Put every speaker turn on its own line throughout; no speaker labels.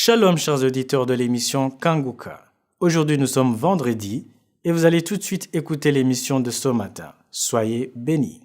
Shalom chers auditeurs de l'émission Kanguka. Aujourd'hui nous sommes vendredi et vous allez tout de suite écouter l'émission de ce matin. Soyez bénis.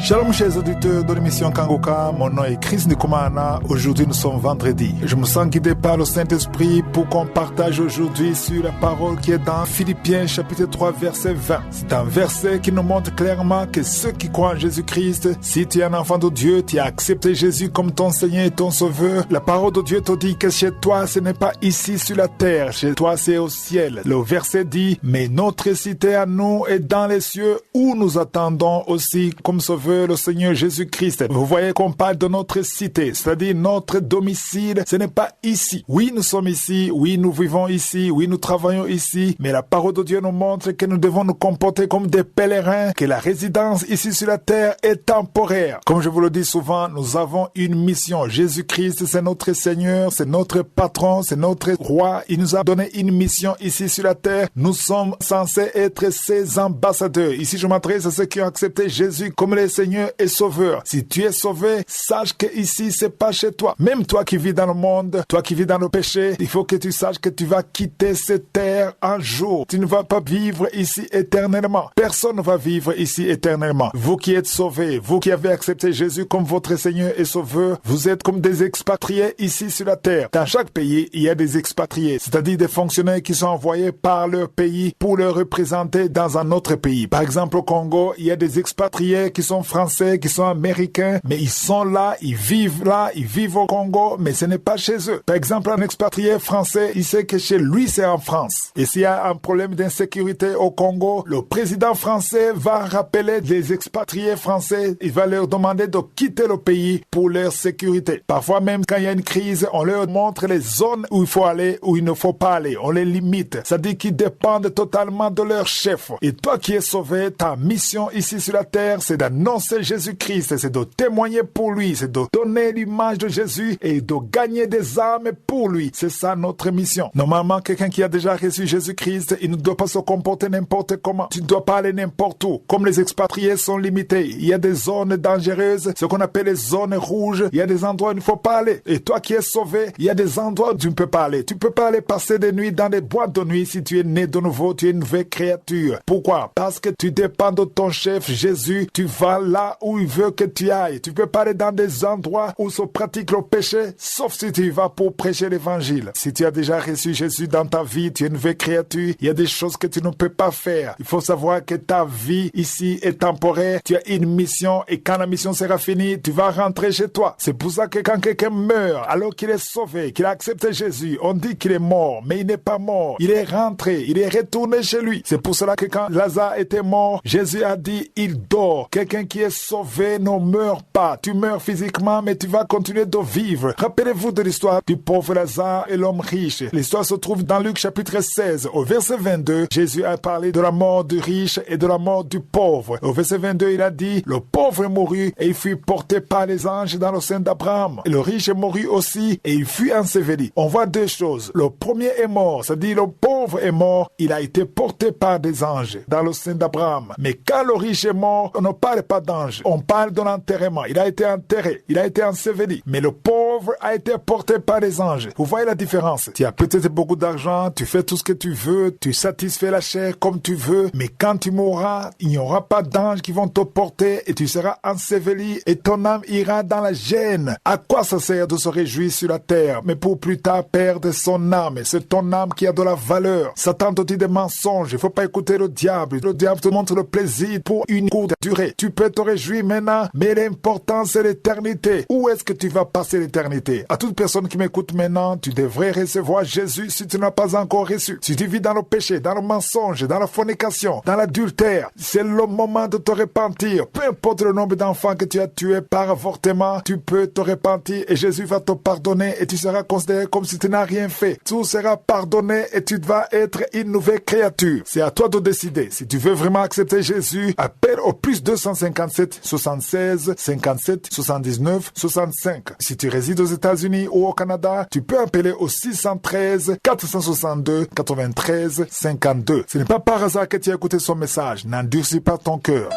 Shalom chers auditeurs de l'émission Kanguka, mon nom est Chris Nikomana. Aujourd'hui nous sommes vendredi. Je me sens guidé par le Saint-Esprit pour qu'on partage aujourd'hui sur la parole qui est dans Philippiens chapitre 3 verset 20. C'est un verset qui nous montre clairement que ceux qui croient en Jésus-Christ, si tu es un enfant de Dieu, tu as accepté Jésus comme ton Seigneur et ton Sauveur, la parole de Dieu te dit que chez toi ce n'est pas ici sur la terre, chez toi c'est au ciel. Le verset dit, mais notre cité à nous est dans les cieux où nous attendons aussi comme Sauveur le Seigneur Jésus-Christ. Vous voyez qu'on parle de notre cité, c'est-à-dire notre domicile, ce n'est pas ici. Oui, nous sommes ici, oui, nous vivons ici, oui, nous travaillons ici, mais la parole de Dieu nous montre que nous devons nous comporter comme des pèlerins, que la résidence ici sur la terre est temporaire. Comme je vous le dis souvent, nous avons une mission. Jésus-Christ, c'est notre Seigneur, c'est notre patron, c'est notre roi. Il nous a donné une mission ici sur la terre. Nous sommes censés être ses ambassadeurs. Ici, je m'adresse à ceux qui ont accepté Jésus comme le Seigneur et Sauveur. Si tu es sauvé, sache que ici, c'est pas chez toi. Même toi qui vis dans le monde, toi qui vis dans le péché, il faut que tu saches que tu vas quitter cette terre un jour. Tu ne vas pas vivre ici éternellement. Personne ne va vivre ici éternellement. Vous qui êtes sauvés, vous qui avez accepté Jésus comme votre Seigneur et Sauveur, vous êtes comme des expatriés ici sur la terre. Dans chaque pays, il y a des expatriés, c'est-à-dire des fonctionnaires qui sont envoyés par leur pays pour le représenter dans un autre pays. Par exemple, au Congo, il y a des expatriés qui sont français, qui sont américains, mais ils sont là, ils vivent au Congo, mais ce n'est pas chez eux. Par exemple, un expatrié français, il sait que chez lui, c'est en France. Et s'il y a un problème d'insécurité au Congo, le président français va rappeler les expatriés français, il va leur demander de quitter le pays pour leur sécurité. Parfois même, quand il y a une crise, on leur montre les zones où il faut aller, où il ne faut pas aller. On les limite. Ça dit qu'ils dépendent totalement de leur chef. Et toi qui es sauvé, ta mission ici sur la terre, c'est d'annoncer Jésus-Christ, c'est de témoigner pour lui, c'est de donner l'image de Jésus et de gagner des âmes pour lui. C'est ça notre mission. Normalement, quelqu'un qui a déjà reçu Jésus-Christ, il ne doit pas se comporter n'importe comment. Tu ne dois pas aller n'importe où. Comme les expatriés sont limités, il y a des zones dangereuses, ce qu'on appelle les zones rouges. Il y a des endroits où il ne faut pas aller. Et toi qui es sauvé, il y a des endroits où tu ne peux pas aller. Tu ne peux pas aller passer des nuits dans des boîtes de nuit si tu es né de nouveau, tu es une nouvelle créature. Pourquoi? Parce que tu dépends de ton chef Jésus. Tu vas là où il veut que tu ailles. Tu peux pas aller dans des endroits où se pratique le péché, sauf si tu y vas pour prêcher l'évangile. Si tu as déjà reçu Jésus dans ta vie, tu es une nouvelle créature, il y a des choses que tu ne peux pas faire. Il faut savoir que ta vie ici est temporaire. Tu as une mission et quand la mission sera finie, tu vas rentrer chez toi. C'est pour ça que quand quelqu'un meurt, alors qu'il est sauvé, qu'il a accepté Jésus, on dit qu'il est mort, mais il n'est pas mort. Il est rentré, il est retourné chez lui. C'est pour cela que quand Lazare était mort, Jésus a dit, il dort. Quelqu'un qui est sauvé ne meurt pas. Tu meurs physiquement, mais tu vas continuer de vivre. Rappelez-vous de l'histoire du pauvre Lazare et l'homme riche. L'histoire se trouve dans Luc chapitre 16. Au verset 22, Jésus a parlé de la mort du riche et de la mort du pauvre. Au verset 22, il a dit, le pauvre mourut et il fut porté par les anges dans le sein d'Abraham. Et le riche mourut aussi et il fut enseveli. On voit deux choses. Le premier est mort, c'est-à-dire le pauvre est mort, il a été porté par des anges dans le sein d'Abraham. Mais quand le riche est mort, on ne parle pas d'ange. On parle de l'enterrement. Il a été enterré. Il a été enseveli. Mais le pauvre a été porté par les anges. Vous voyez la différence? Tu as peut-être beaucoup d'argent, tu fais tout ce que tu veux, tu satisfais la chair comme tu veux, mais quand tu mourras, il n'y aura pas d'anges qui vont te porter et tu seras enseveli et ton âme ira dans la gêne. À quoi ça sert de se réjouir sur la terre, mais pour plus tard perdre son âme? C'est ton âme qui a de la valeur. Satan te dit des mensonges. Il faut pas écouter le diable. Le diable te montre le plaisir pour une courte durée. Tu peux te réjouir maintenant, mais l'important c'est l'éternité. Où est-ce que tu vas passer l'éternité? À toute personne qui m'écoute maintenant, tu devrais recevoir Jésus si tu n'as pas encore reçu. Si tu vis dans le péché, dans le mensonge, dans la fornication, dans l'adultère, c'est le moment de te repentir. Peu importe le nombre d'enfants que tu as tués par avortement, tu peux te repentir et Jésus va te pardonner et tu seras considéré comme si tu n'as rien fait. Tout sera pardonné et tu vas être une nouvelle créature. C'est à toi de décider. Si tu veux vraiment accepter Jésus, appelle au plus 257 76 57 79 65. Si tu résides aux États-Unis ou au Canada, tu peux appeler au 613 462 93 52. Ce n'est pas par hasard que tu as écouté son message. N'endurcis pas ton cœur.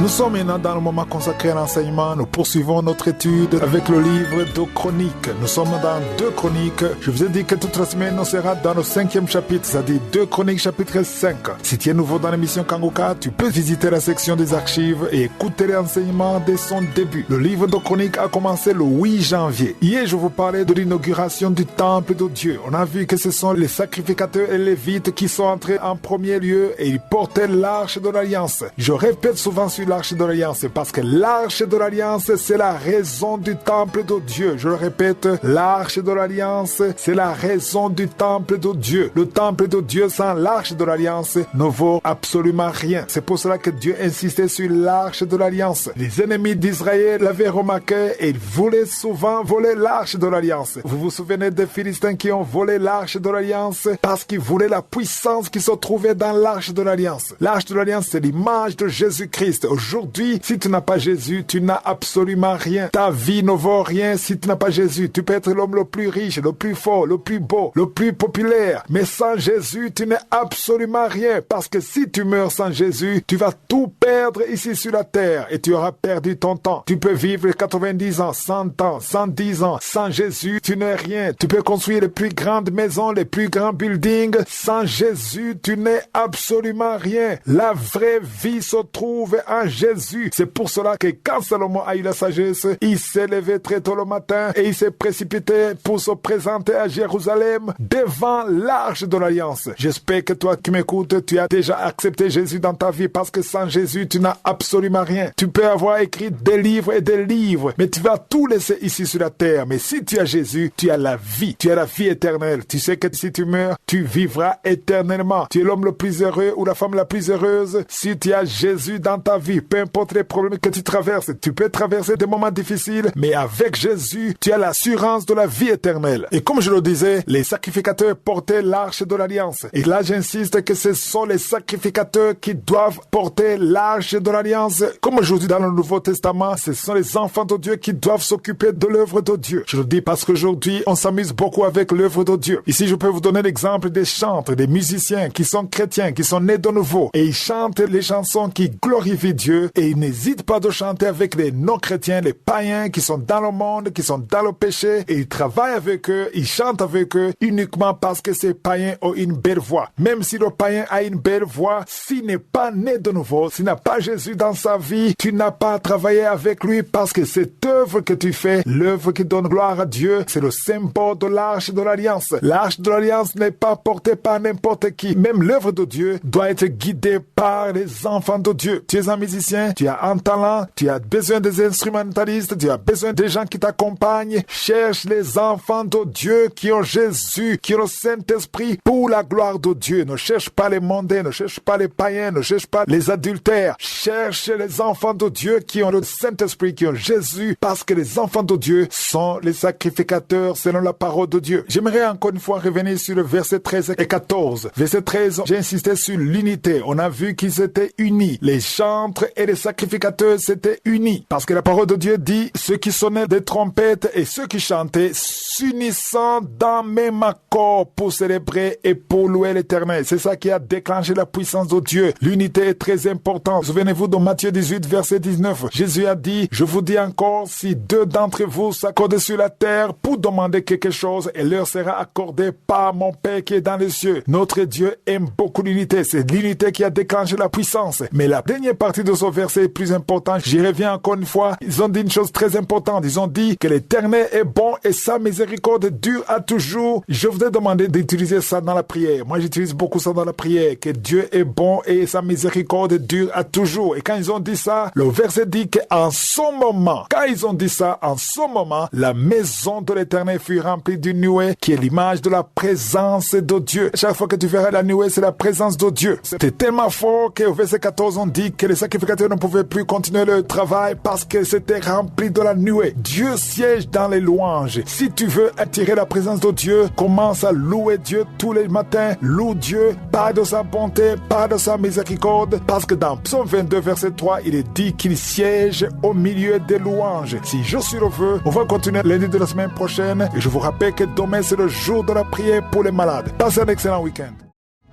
Nous sommes maintenant dans le moment consacré à l'enseignement. Nous poursuivons notre étude avec le livre de Chroniques. Nous sommes dans 2 Chroniques. Je vous ai dit que toute la semaine, on sera dans le 5e chapitre, c'est-à-dire 2 Chroniques chapitre 5. Si tu es nouveau dans l'émission Kanguka, tu peux visiter la section des archives et écouter les enseignements dès son début. Le livre de Chroniques a commencé le 8 janvier. Hier, je vous parlais de l'inauguration du temple de Dieu. On a vu que ce sont les sacrificateurs et les lévites qui sont entrés en premier lieu et ils portaient l'arche de l'Alliance. Je répète souvent sur l'arche de l'Alliance parce que l'arche de l'Alliance, c'est la raison du temple de Dieu. Je le répète, l'arche de l'Alliance, c'est la raison du temple de Dieu. Le temple de Dieu sans l'arche de l'Alliance ne vaut absolument rien. C'est pour cela que Dieu insistait sur l'arche de l'Alliance. Les ennemis d'Israël l'avaient remarqué et ils voulaient souvent voler l'arche de l'Alliance. Vous vous souvenez des Philistins qui ont volé l'arche de l'Alliance parce qu'ils voulaient la puissance qui se trouvait dans l'arche de l'Alliance. L'arche de l'Alliance, c'est l'image de Jésus-Christ. Aujourd'hui, si tu n'as pas Jésus, tu n'as absolument rien. Ta vie ne vaut rien si tu n'as pas Jésus. Tu peux être l'homme le plus riche, le plus fort, le plus beau, le plus populaire. Mais sans Jésus, tu n'es absolument rien. Parce que si tu meurs sans Jésus, tu vas tout perdre ici sur la terre et tu auras perdu ton temps. Tu peux vivre 90 ans, 100 ans, 110 ans. Sans Jésus, tu n'es rien. Tu peux construire les plus grandes maisons, les plus grands buildings. Sans Jésus, tu n'es absolument rien. La vraie vie se trouve en Jésus. C'est pour cela que quand Salomon a eu la sagesse, il s'est levé très tôt le matin et il s'est précipité pour se présenter à Jérusalem devant l'arche de l'Alliance. J'espère que toi qui m'écoutes, tu as déjà accepté Jésus dans ta vie parce que sans Jésus, tu n'as absolument rien. Tu peux avoir écrit des livres et des livres, mais tu vas tout laisser ici sur la terre. Mais si tu as Jésus, tu as la vie. Tu as la vie éternelle. Tu sais que si tu meurs, tu vivras éternellement. Tu es l'homme le plus heureux ou la femme la plus heureuse si tu as Jésus dans ta vie. Peu importe les problèmes que tu traverses, tu peux traverser des moments difficiles, mais avec Jésus, tu as l'assurance de la vie éternelle. Et comme je le disais, les sacrificateurs portaient l'arche de l'Alliance. Et là, j'insiste que ce sont les sacrificateurs qui doivent porter l'arche de l'Alliance. Comme aujourd'hui dans le Nouveau Testament, ce sont les enfants de Dieu qui doivent s'occuper de l'œuvre de Dieu. Je le dis parce qu'aujourd'hui, on s'amuse beaucoup avec l'œuvre de Dieu. Ici, je peux vous donner l'exemple des chantres, des musiciens qui sont chrétiens, qui sont nés de nouveau. Et ils chantent les chansons qui glorifient Dieu. Et ils n'hésitent pas de chanter avec les non-chrétiens, les païens qui sont dans le monde, qui sont dans le péché. Et ils travaillent avec eux, ils chantent avec eux uniquement parce que ces païens ont une belle voix. Même si le païen a une belle voix, s'il n'est pas né de nouveau, s'il n'a pas Jésus dans sa vie, tu n'as pas travaillé avec lui parce que cette œuvre que tu fais, l'œuvre qui donne gloire à Dieu, c'est le symbole de l'arche de l'Alliance. L'arche de l'Alliance n'est pas portée par n'importe qui. Même l'œuvre de Dieu doit être guidée par les enfants de Dieu. Tu es un musicien, tu as un talent, tu as besoin des instrumentalistes, tu as besoin des gens qui t'accompagnent. Cherche les enfants de Dieu qui ont Jésus, qui ont le Saint-Esprit pour la gloire de Dieu. Ne cherche pas les mondains, ne cherche pas les païens, ne cherche pas les adultères. Cherche les enfants de Dieu qui ont le Saint-Esprit, qui ont Jésus, parce que les enfants de Dieu sont les sacrificateurs selon la parole de Dieu. J'aimerais encore une fois revenir sur le verset 13 et 14. Verset 13, j'ai insisté sur l'unité. On a vu qu'ils étaient unis. Les chantres et les sacrificateurs s'étaient unis. Parce que la parole de Dieu dit, ceux qui sonnaient des trompettes et ceux qui chantaient s'unissant d'un même accord pour célébrer et pour louer l'Éternel. C'est ça qui a déclenché la puissance de Dieu. L'unité est très importante. Souvenez-vous de Matthieu 18, verset 19. Jésus a dit, je vous dis encore, si 2 d'entre vous s'accordent sur la terre pour demander quelque chose, et leur sera accordé par mon Père qui est dans les cieux. Notre Dieu aime beaucoup l'unité. C'est l'unité qui a déclenché la puissance. Mais la dernière partie de ce verset est plus importante. J'y reviens encore une fois. Ils ont dit une chose très importante. Ils ont dit que l'Éternel est bon et sa miséricorde dure à toujours. Je vous ai demandé d'utiliser ça dans la prière. Moi, j'utilise beaucoup ça dans la prière. Que Dieu est bon et sa miséricorde dure à toujours. Et quand ils ont dit ça, le verset dit qu'en ce moment, quand ils ont dit ça, en ce moment, la maison de l'Éternel fut remplie d'une nuée qui est l'image de la présence de Dieu. Chaque fois que tu verras la nuée, c'est la présence de Dieu. C'était tellement fort qu'au verset 14, on dit que les sacrificateurs ne pouvaient plus continuer le travail parce que c'était rempli de la nuée. Dieu siège dans les louanges. Si tu veux attirer la présence de Dieu, commence à louer Dieu tous les matins. Loue Dieu, parle de sa bonté, parle de sa miséricorde, parce que dans Psaume 22, verset 3, il est dit qu'il siège au milieu des louanges. Si je suis le vœu, on va continuer lundi de la semaine prochaine et je vous rappelle que demain c'est le jour de la prière pour les malades. Passez un excellent week-end.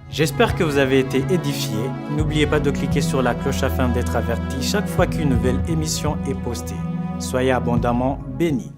J'espère que vous avez été édifiés. N'oubliez pas de cliquer sur la cloche afin d'être averti chaque fois qu'une nouvelle émission est postée. Soyez abondamment bénis.